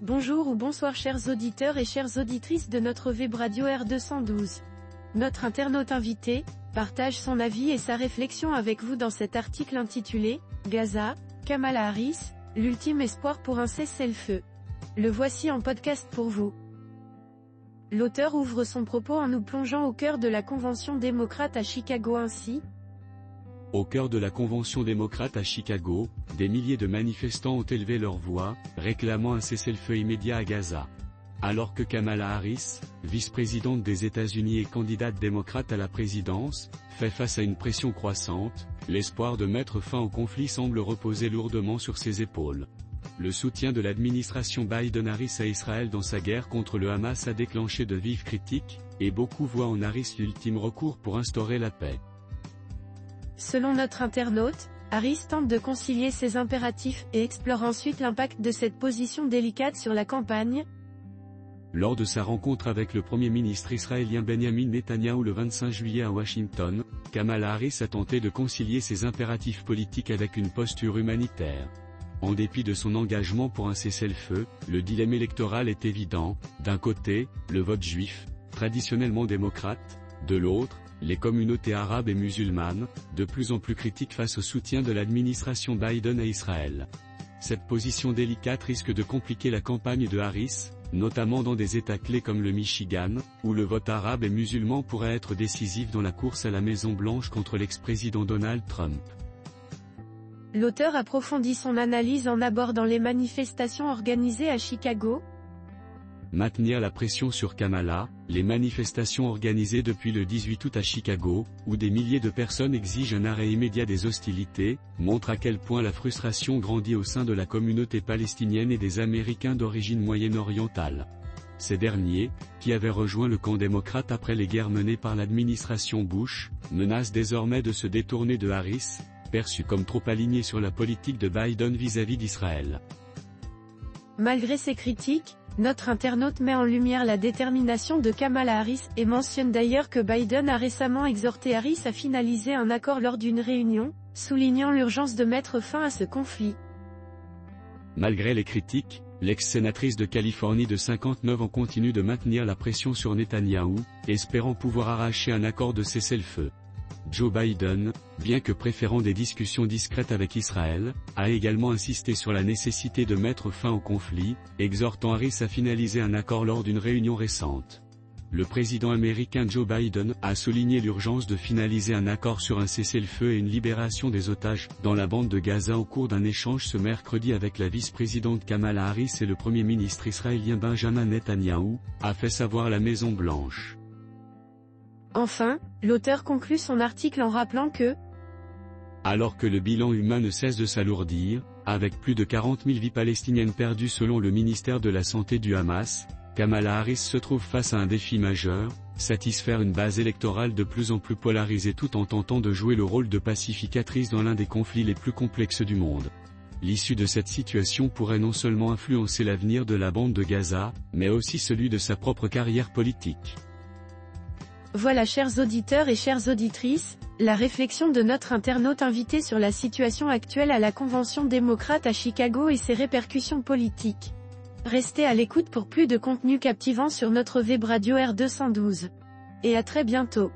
Bonjour ou bonsoir chers auditeurs et chères auditrices de notre web radio R212. Notre internaute invité partage son avis et sa réflexion avec vous dans cet article intitulé « Gaza, Kamala Harris, l'ultime espoir pour un cessez-le-feu ». Le voici en podcast pour vous. L'auteur ouvre son propos en nous plongeant au cœur de la Convention démocrate à Chicago ainsi. Au cœur de la Convention démocrate à Chicago, des milliers de manifestants ont élevé leur voix, réclamant un cessez-le-feu immédiat à Gaza. Alors que Kamala Harris, vice-présidente des États-Unis et candidate démocrate à la présidence, fait face à une pression croissante, l'espoir de mettre fin au conflit semble reposer lourdement sur ses épaules. Le soutien de l'administration Biden-Harris à Israël dans sa guerre contre le Hamas a déclenché de vives critiques, et beaucoup voient en Harris l'ultime recours pour instaurer la paix. Selon notre internaute, Harris tente de concilier ses impératifs et explore ensuite l'impact de cette position délicate sur la campagne. Lors de sa rencontre avec le Premier ministre israélien Benjamin Netanyahou le 25 juillet à Washington, Kamala Harris a tenté de concilier ses impératifs politiques avec une posture humanitaire. En dépit de son engagement pour un cessez-le-feu, le dilemme électoral est évident, d'un côté, le vote juif, traditionnellement démocrate, de l'autre, les communautés arabes et musulmanes, de plus en plus critiques face au soutien de l'administration Biden à Israël. Cette position délicate risque de compliquer la campagne de Harris, notamment dans des États clés comme le Michigan, où le vote arabe et musulman pourrait être décisif dans la course à la Maison-Blanche contre l'ex-président Donald Trump. L'auteur approfondit son analyse en abordant les manifestations organisées à Chicago. Maintenir la pression sur Kamala, les manifestations organisées depuis le 18 août à Chicago, où des milliers de personnes exigent un arrêt immédiat des hostilités, montrent à quel point la frustration grandit au sein de la communauté palestinienne et des Américains d'origine moyenne-orientale. Ces derniers, qui avaient rejoint le camp démocrate après les guerres menées par l'administration Bush, menacent désormais de se détourner de Harris, perçue comme trop alignée sur la politique de Biden vis-à-vis d'Israël. Malgré ces critiques, notre internaute met en lumière la détermination de Kamala Harris et mentionne d'ailleurs que Biden a récemment exhorté Harris à finaliser un accord lors d'une réunion, soulignant l'urgence de mettre fin à ce conflit. Malgré les critiques, l'ex-sénatrice de Californie de 59 ans continue de maintenir la pression sur Netanyahou, espérant pouvoir arracher un accord de cessez-le-feu. Joe Biden, bien que préférant des discussions discrètes avec Israël, a également insisté sur la nécessité de mettre fin au conflit, exhortant Harris à finaliser un accord lors d'une réunion récente. Le président américain Joe Biden a souligné l'urgence de finaliser un accord sur un cessez-le-feu et une libération des otages dans la bande de Gaza au cours d'un échange ce mercredi avec la vice-présidente Kamala Harris et le premier ministre israélien Benjamin Netanyahou, a fait savoir la Maison-Blanche. Enfin, l'auteur conclut son article en rappelant que, alors que le bilan humain ne cesse de s'alourdir, avec plus de 40 000 vies palestiniennes perdues selon le ministère de la Santé du Hamas, Kamala Harris se trouve face à un défi majeur, satisfaire une base électorale de plus en plus polarisée tout en tentant de jouer le rôle de pacificatrice dans l'un des conflits les plus complexes du monde. L'issue de cette situation pourrait non seulement influencer l'avenir de la bande de Gaza, mais aussi celui de sa propre carrière politique. Voilà chers auditeurs et chères auditrices, la réflexion de notre internaute invité sur la situation actuelle à la Convention démocrate à Chicago et ses répercussions politiques. Restez à l'écoute pour plus de contenu captivant sur notre web radio R212. Et à très bientôt.